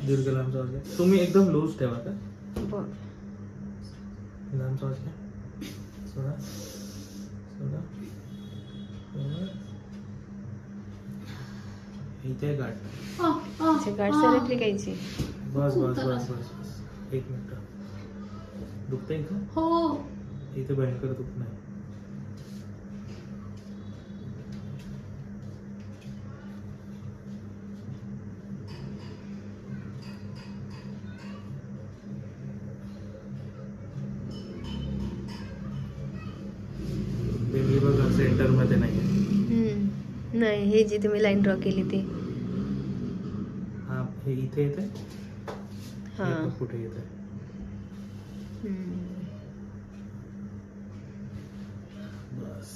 दीर्घ लांब श्वास घ्या. तुम्ही एकदम लूज ठेवा का. लांब श्वास घ्या. सोडा सोडा सोडा. इथे गाठ सरकली कायची. बस बस बस बस. 1 मिनिट. दुखतंय का. हो इथे भयंकर दुख नाही. सेंटर मध्ये नाही. नाही हे जिथे मी लाईन ड्रॉ केली ते. हा हे इथे येते. हा कुठे येते. बस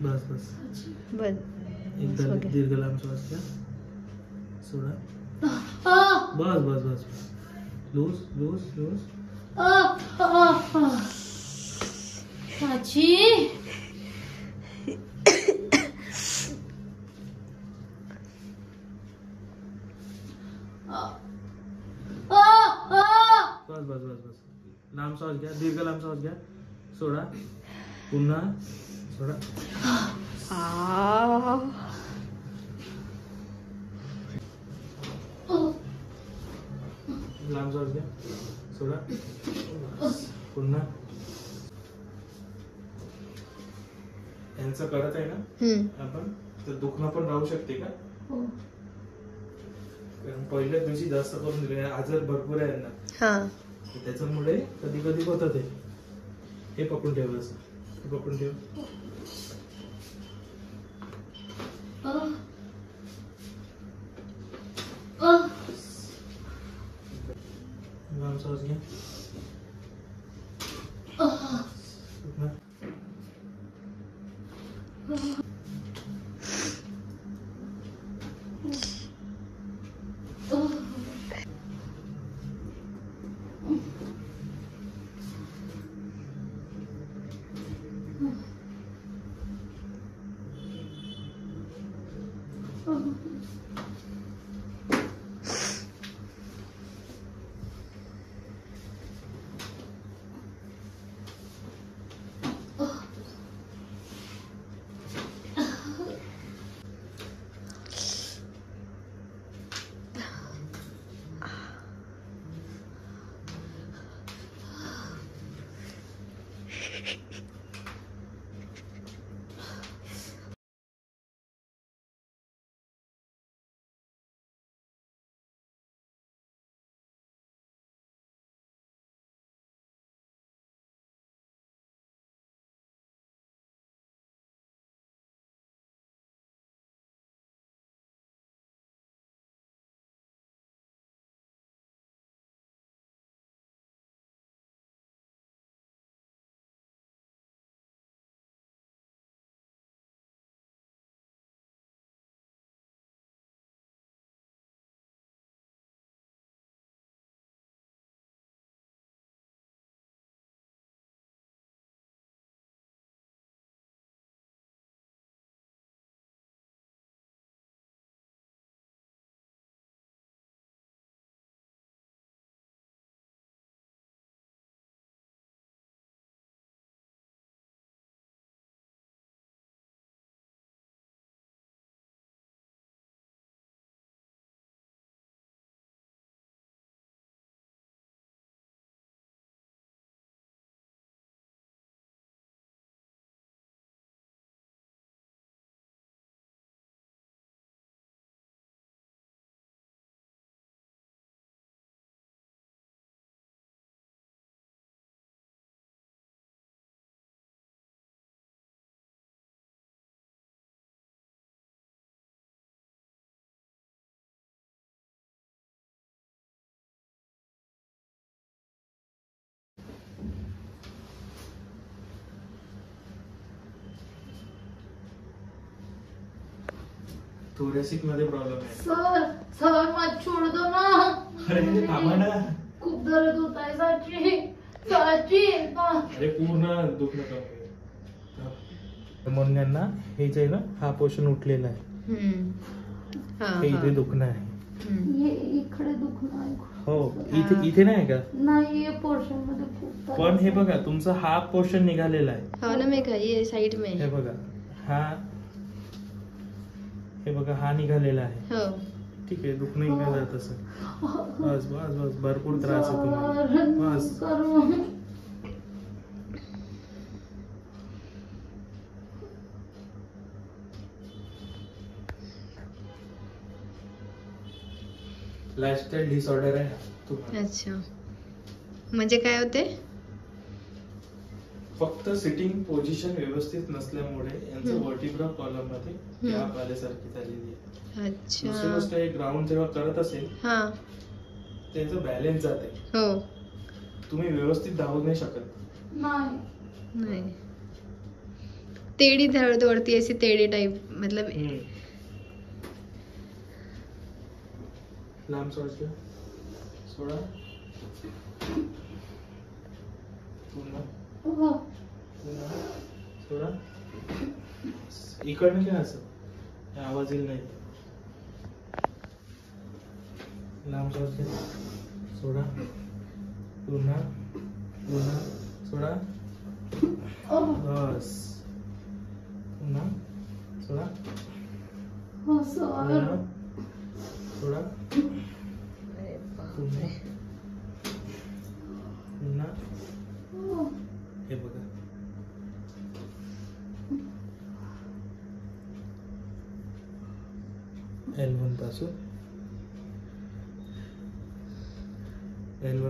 बस बस बस. एकदम दीर्घ लांब श्वास घ्या. सोडा. बस बस बस. Loose loose loose. साची बस बस बस बस. लांब श्वास घ्या. दीर्घ लांब श्वास घ्या. सोडा. पुन्हा सोडा. लांब श्वास घ्या. सोडा. पुन्हा. यांचं करत आहे ना आपण तर दुखणं पण राहू शकते का. कारण पहिल्याच दिवशी जास्त करून दिले. आजार भरपूर आहे यांना. त्याच्यामुळे कधी कधी होतं ते. हे पकडून ठेव. असं हे पकडून ठेव. लांब श्वास घ्या. थोरेसिक मध्ये प्रॉब्लेम आहे. सर सर मत छोड़ दो ना. अरे थांबा ना. खूप दर्द होत आहे साची. साची अरे पूर्ण दुखणं कमी. मोन्यांना हे जे आहे ना, हा पोर्शन उठलेला आहे. हे इथे दुखणं आहे. इकडे दुखणं आहे. हो, इथे नाही का? नाही, या पोर्शन मध्ये खूप. पण हे बघा, तुमचा हा पोर्शन निघालेला आहे. हो ना मेघा, ये साइड में. हे बघा, हे बघा, हा निघालेला आहे. हो. ठीक आहे, दुखणं निघालं तसं. बस बस बस, भरपूर त्रास आहे तुम्हाला. बस. लाइफस्टाईल डिसऑर्डर आहे तुम्हाला. अच्छा, म्हणजे काय होते? फक्त सिटिंग पोझिशन व्यवस्थित नसल्यामुळे यांचं वर्टिब्रा कॉलम मध्ये गॅप आल्यासारखी झालेली आहे. अच्छा. दुसरी गोष्ट, हे ग्राउंड जेव्हा करत असेल त्यांचं बॅलन्स जाते. हो. तुम्ही व्यवस्थित धावू नाही शकत. नहीं, टेढ़ी दौड़ती, ऐसी टेढ़ी टाइप, मतलब. लांब सोडा, सोडा. सोडा. इकडनं काय असं आवाज येईल नाही. लांब सोडा. पुन्हा पुन्हा सोडा. बस. पुन्हा सोडा. सोडा. पुन्हा पुन्हा. हे बघा, L1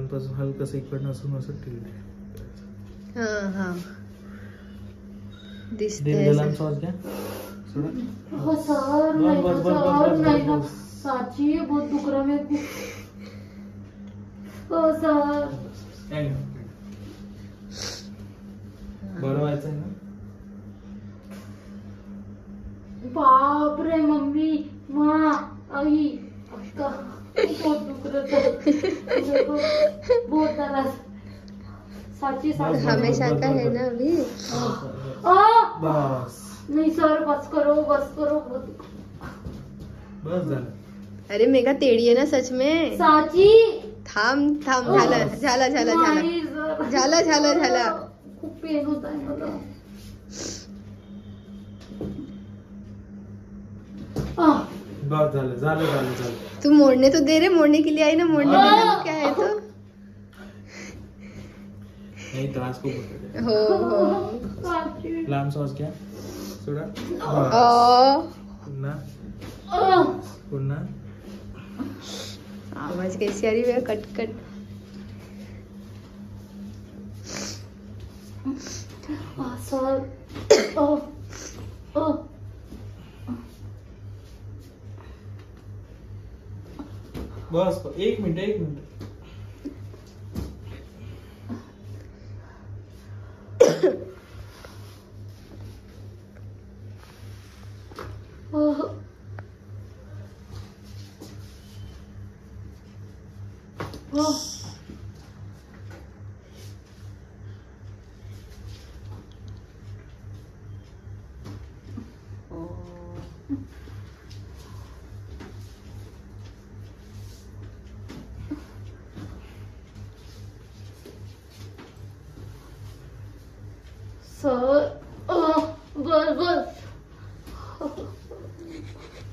पासून हलकस इकडनं असून असं टिल्ट. दिसतंय. लांब श्वास घ्या. सोडा. साची बहुत दुख रहा मेरे को. सर बरं व्हायचंय ना. बाप रे, मम्मी, माँ, आई, बहुत दुख रहा था. बहुत दर्द. साची हमेशा का है ना अभी. बस. नहीं सर, बस करो. बस झालं. अरे मेघा टेढ़ी है ना सच में. साची थांब. झाला. खूप पेन होत आहे मला. बस झालं. तू मोड़ने तो दे रहे, मोड़ने के लिए आई ना, मोड़ने देना क्या है तो. नाही, त्रास खूप होतो. हो. लांब श्वास घ्या. सोडा. पुन्हा. आवाज कैसी आ रही है, कट. सर. बस, एक मिनिट. सर, बस.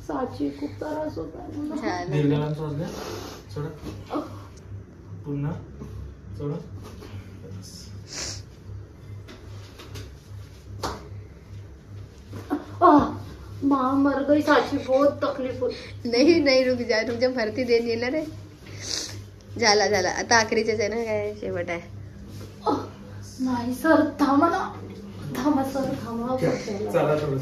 साची खूप त्रास होत आहे मला. दीर्घ श्वास घ्या. सोडा. पुन्हा सोडा. माँ मर गई. साची बहुत तकलीफ होती. नहीं, रुक जा, भरती देनी आहे ना रे. झाला. आता आखरीचेच आहे ना, काय शेवट आहे. नाही सर, थांबा सर, थांबा. चला थोडं.